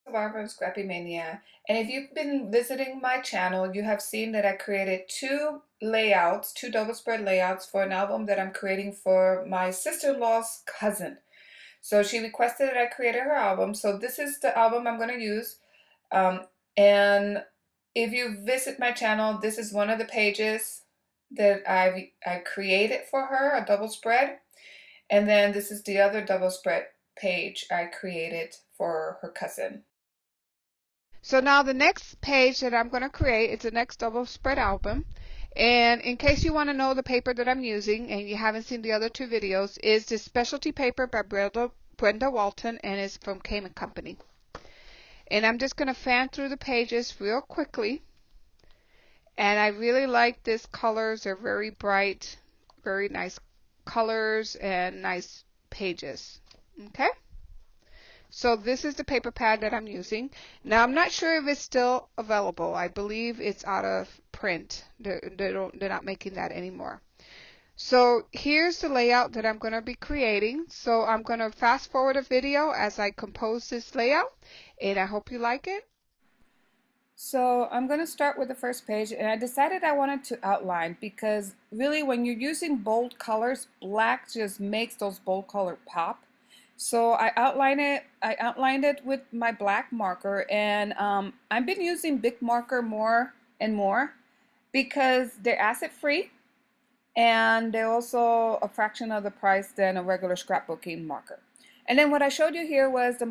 Survivor and Scrappy Mania. And if you've been visiting my channel, you have seen that I created two layouts, two double spread layouts for an album that I'm creating for my sister-in-law's cousin. So she requested that I created her album. So this is the album I'm going to use. And if you visit my channel, this is one of the pages that I created for her, a double spread. And then this is the other double spread page I created for her cousin. So now the next page that I'm going to create is the next double spread album. And in case you want to know the paper that I'm using and you haven't seen the other two videos, is this specialty paper by Brenda Walton, and it's from K&Ccompany. And I'm just going to fan through the pages real quickly. And I really like these colors. They're very bright, very nice colors and nice pages. Okay? So this is the paper pad that I'm using. Now I'm not sure if it's still available. I believe it's out of print. They're not making that anymore. So here's the layout that I'm going to be creating. So I'm going to fast forward a video as I compose this layout, and I hope you like it. So I'm going to start with the first page, and I decided I wanted to outline because really when you're using bold colors, black just makes those bold colors pop. So I outlined it with my black marker, and I've been using Big Marker more and more because they're acid free and they're also a fraction of the price than a regular scrapbooking marker. And then what I showed you here was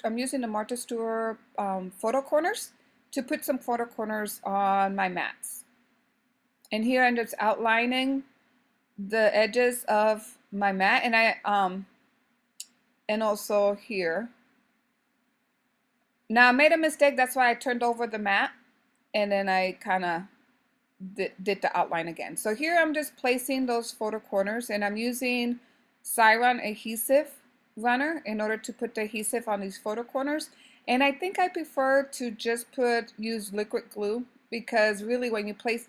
I'm using the Martha Stewart photo corners to put some photo corners on my mats. And here I'm just outlining the edges of my mat, and also here. Now I made a mistake, that's why I turned over the mat and then I kind of did the outline again. So here I'm just placing those photo corners, and I'm using Siron adhesive runner in order to put the adhesive on these photo corners. And I think I prefer to just use liquid glue because really when you place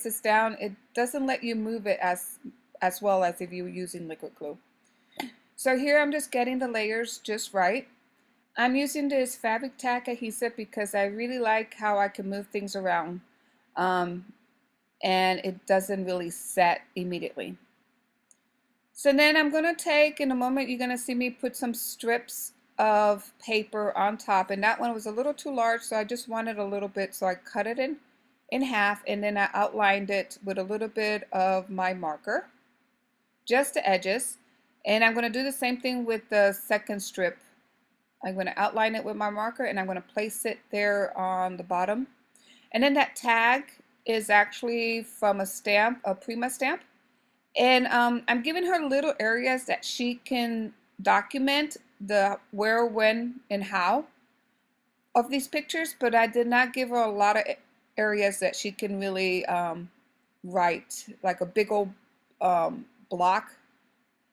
this down, it doesn't let you move it as well as if you were using liquid glue. So here I'm just getting the layers just right. I'm using this fabric tack adhesive because I really like how I can move things around. And it doesn't really set immediately. So then I'm going to take, in a moment, you're going to see me put some strips of paper on top, and that one was a little too large, so I just wanted a little bit, so I cut it in half, and then I outlined it with a little bit of my marker, just the edges. And I'm going to do the same thing with the second strip. I'm going to outline it with my marker, and I'm going to place it there on the bottom. And then that tag is actually from a stamp, a Prima stamp. And I'm giving her little areas that she can document the where, when, and how of these pictures, but I did not give her a lot of areas that she can really write, like a big old block,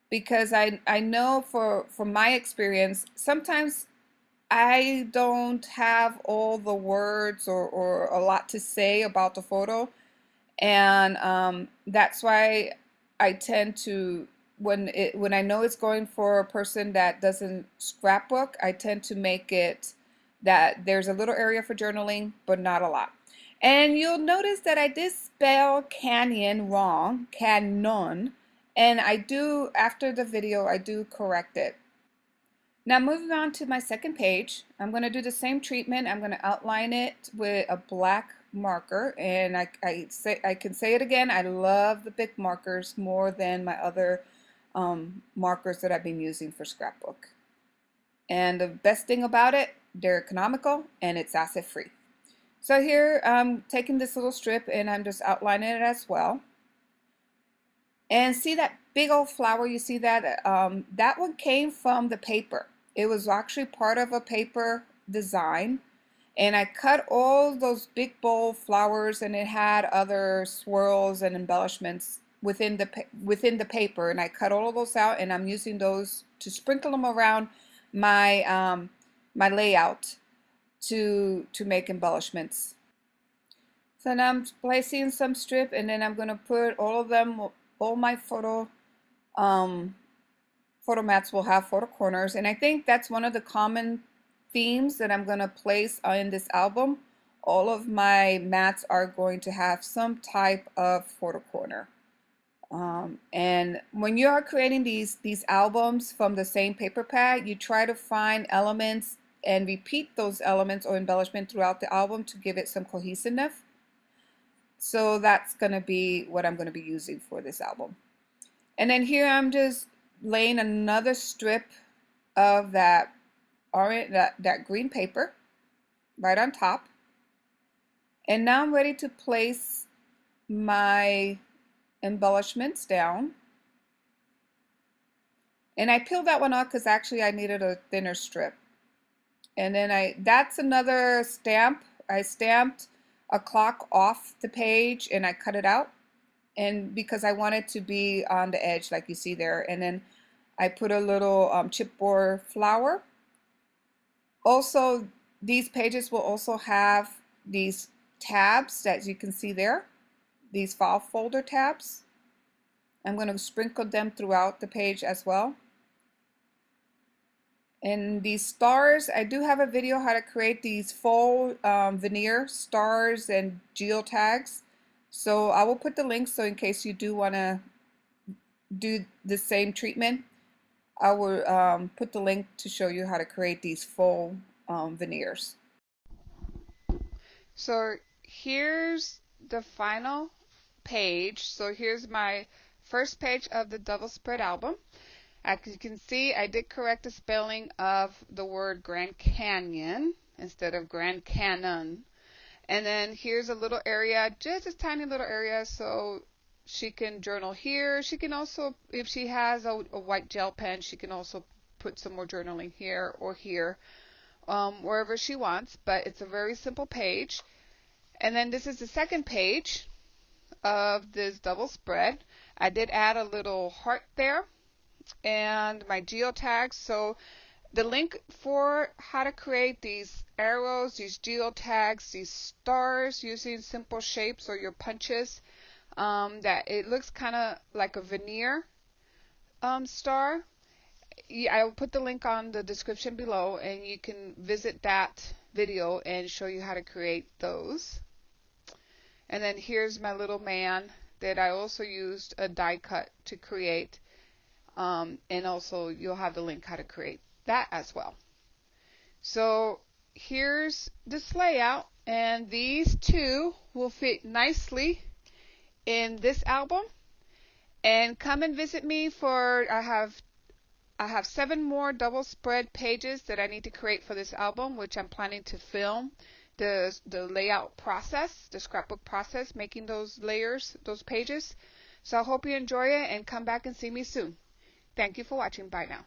because I know from my experience, sometimes I don't have all the words or a lot to say about the photo, and that's why I tend to, when I know it's going for a person that doesn't scrapbook, I tend to make it that there's a little area for journaling, but not a lot. And you'll notice that I did spell canyon wrong, canon, and I do, after the video, I do correct it. Now moving on to my second page, I'm going to do the same treatment. I'm going to outline it with a black marker, and I can say it again, I love the big markers more than my other markers that I've been using for scrapbook. And the best thing about it, they're economical and it's acid free. So here I'm taking this little strip and I'm just outlining it as well. And see that big old flower, you see that? That one came from the paper. It was actually part of a paper design, and I cut all those big bold flowers, and it had other swirls and embellishments within the paper, and I cut all of those out, and I'm using those to sprinkle them around my my layout to make embellishments. So now I'm placing some strip, and then I'm going to put all of them, all my photo mats will have photo corners, and I think that's one of the common themes that I'm going to place in this album, all of my mats are going to have some type of photo corner. And when you are creating these albums from the same paper pad, you try to find elements and repeat those elements or embellishment throughout the album to give it some cohesiveness. So that's going to be what I'm going to be using for this album. And then here I'm just laying another strip of that orange, that green paper right on top. And now I'm ready to place my embellishments down. And I peeled that one off because actually I needed a thinner strip. And then that's another stamp. I stamped a clock off the page and I cut it out. And because I want it to be on the edge like you see there. And then I put a little chipboard flower. Also, these pages will also have these tabs that you can see there. These file folder tabs. I'm going to sprinkle them throughout the page as well. And these stars, I do have a video how to create these full veneer stars and geotags. So I will put the link so in case you do want to do the same treatment, I will put the link to show you how to create these full veneers. So here's the final page. So here's my first page of the double spread album. As you can see, I did correct the spelling of the word Grand Canyon instead of Grand Canyon. And then here's a little area, just a tiny little area, so she can journal here. She can also, if she has a white gel pen, she can also put some more journaling here or here, wherever she wants. But it's a very simple page. And then this is the second page of this double spread. I did add a little heart there and my geotags. So the link for how to create these arrows, these geotags, these stars using simple shapes or your punches, that it looks kind of like a veneer star. Yeah, I will put the link on the description below and you can visit that video and show you how to create those. And then here's my little man that I also used a die cut to create. And also you'll have the link how to create that as well. So here's this layout, and these two will fit nicely in this album. And come and visit me for I have 7 more double spread pages that I need to create for this album, which I'm planning to film the layout process, the scrapbook process, making those layers, those pages. So I hope you enjoy it and come back and see me soon. Thank you for watching. Bye now.